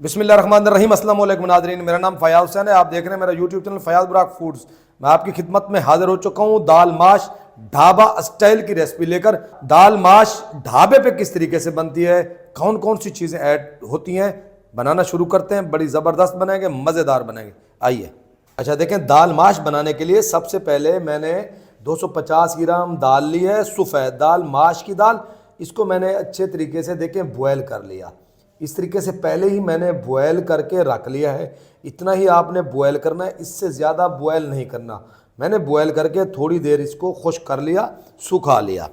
बिस्मिल्लाहिर्रहमानिर्रहीम। अस्सलाम वालेकुम नाज़रीन, मेरा नाम फ़याज़ हुसैन है। आप देख रहे हैं मेरा यूट्यूब चैनल फ़याज़ बुराक फूड्स। मैं आपकी खिदमत में हाजिर हो चुका हूँ दाल माश ढाबा स्टाइल की रेसिपी लेकर। दाल माश ढाबे पे किस तरीके से बनती है, कौन कौन सी चीज़ें ऐड होती हैं, बनाना शुरू करते हैं। बड़ी ज़बरदस्त बनाएंगे, मज़ेदार बनाएंगे, आइए। अच्छा देखें, दाल माश बनाने के लिए सबसे पहले मैंने 250 ग्राम दाल ली है, सफ़ेद दाल, माश की दाल। इसको मैंने अच्छे तरीके से देखें बॉयल कर लिया। इस तरीके से पहले ही मैंने बॉयल करके रख लिया है। इतना ही आपने बॉयल करना है, इससे ज़्यादा बॉयल नहीं करना। मैंने बॉयल करके थोड़ी देर इसको खुश्क कर लिया, सुखा लिया।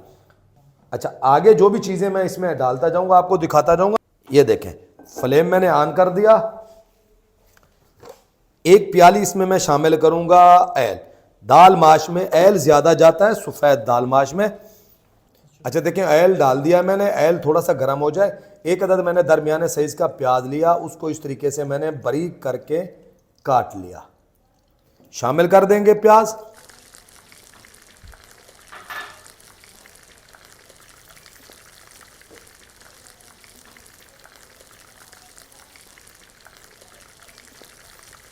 अच्छा, आगे जो भी चीज़ें मैं इसमें डालता जाऊंगा, आपको दिखाता जाऊंगा। ये देखें, फ्लेम मैंने ऑन कर दिया। एक प्याली इसमें मैं शामिल करूंगा एल। दाल माश में एल ज़्यादा जाता है, सफ़ेद दाल माश में। अच्छा देखें, एल डाल दिया मैंने। एल थोड़ा सा गर्म हो जाए, एक अदद मैंने दरमियाने साइज़ का प्याज लिया, उसको इस तरीके से मैंने बारीक करके काट लिया। शामिल कर देंगे प्याज।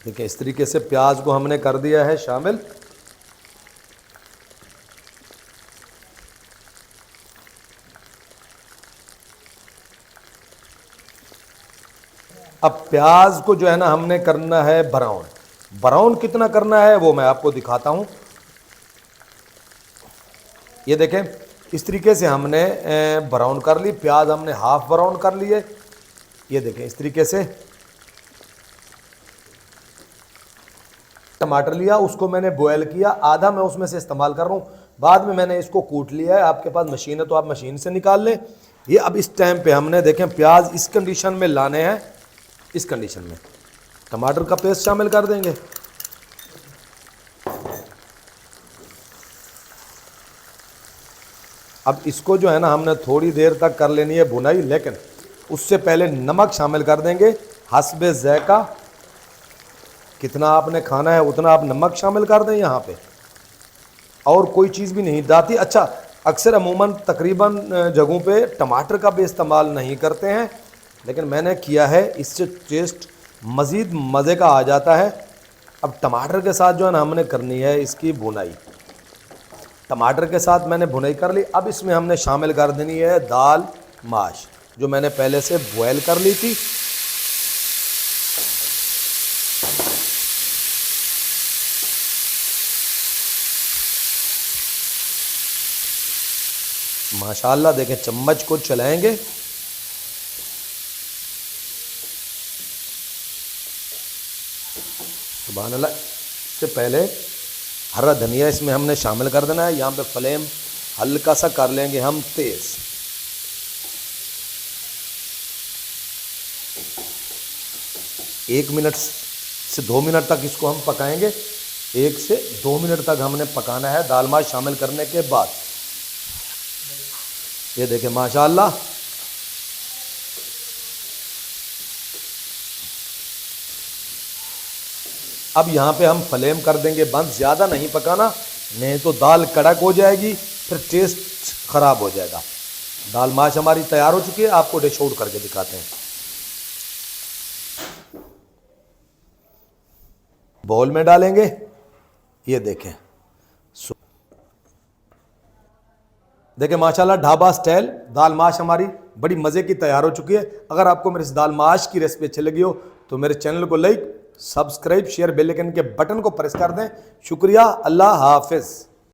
देखिए, इस तरीके से प्याज को हमने कर दिया है शामिल। अब प्याज को जो है ना, हमने करना है ब्राउन। ब्राउन कितना करना है वो मैं आपको दिखाता हूं। ये देखें, इस तरीके से हमने ब्राउन कर ली। प्याज हमने हाफ ब्राउन कर लिए। ये देखें, इस तरीके से। टमाटर लिया, उसको मैंने बॉयल किया, आधा मैं उसमें से इस्तेमाल कर रहा हूँ। बाद में मैंने इसको कूट लिया है। आपके पास मशीन है तो आप मशीन से निकाल लें। ये अब इस टाइम पे हमने देखें प्याज इस कंडीशन में लाने हैं। इस कंडीशन में टमाटर का पेस्ट शामिल कर देंगे। अब इसको जो है ना, हमने थोड़ी देर तक कर लेनी है भुनाई, लेकिन उससे पहले नमक शामिल कर देंगे हस्बे ज़ायका। कितना आपने खाना है उतना आप नमक शामिल कर दें यहाँ पे, और कोई चीज़ भी नहीं डालती। अच्छा, अक्सर अमूमन तकरीबन जगहों पे टमाटर का भी इस्तेमाल नहीं करते हैं, लेकिन मैंने किया है, इससे टेस्ट मज़ीद मज़े का आ जाता है। अब टमाटर के साथ जो है ना, हमने करनी है इसकी भुनाई। टमाटर के साथ मैंने भुनाई कर ली। अब इसमें हमने शामिल कर देनी है दाल माश, जो मैंने पहले से बॉयल कर ली थी। माशाल्लाह देखें, चम्मच को चलाएंगे। सुभान अल्लाह। इससे पहले हरा धनिया इसमें हमने शामिल कर देना है। यहाँ पे फ्लेम हल्का सा कर लेंगे हम तेज़। एक मिनट से 2 मिनट तक इसको हम पकाएंगे। 1 से 2 मिनट तक हमने पकाना है दाल माश शामिल करने के बाद। ये देखें माशाल्लाह। अब यहाँ पे हम फ्लेम कर देंगे बंद। ज़्यादा नहीं पकाना, नहीं तो दाल कड़क हो जाएगी, फिर टेस्ट ख़राब हो जाएगा। दाल माश हमारी तैयार हो चुकी है, आपको डिश आउट करके दिखाते हैं। बाउल में डालेंगे। ये देखें, देखें माशाल्लाह, ढाबा स्टाइल दाल माश हमारी बड़ी मज़े की तैयार हो चुकी है। अगर आपको मेरे इस दाल माश की रेसिपी अच्छी लगी हो तो मेरे चैनल को like, subscribe, share, bell icon के बटन को प्रेस कर दें। शुक्रिया, अल्लाह हाफिज़।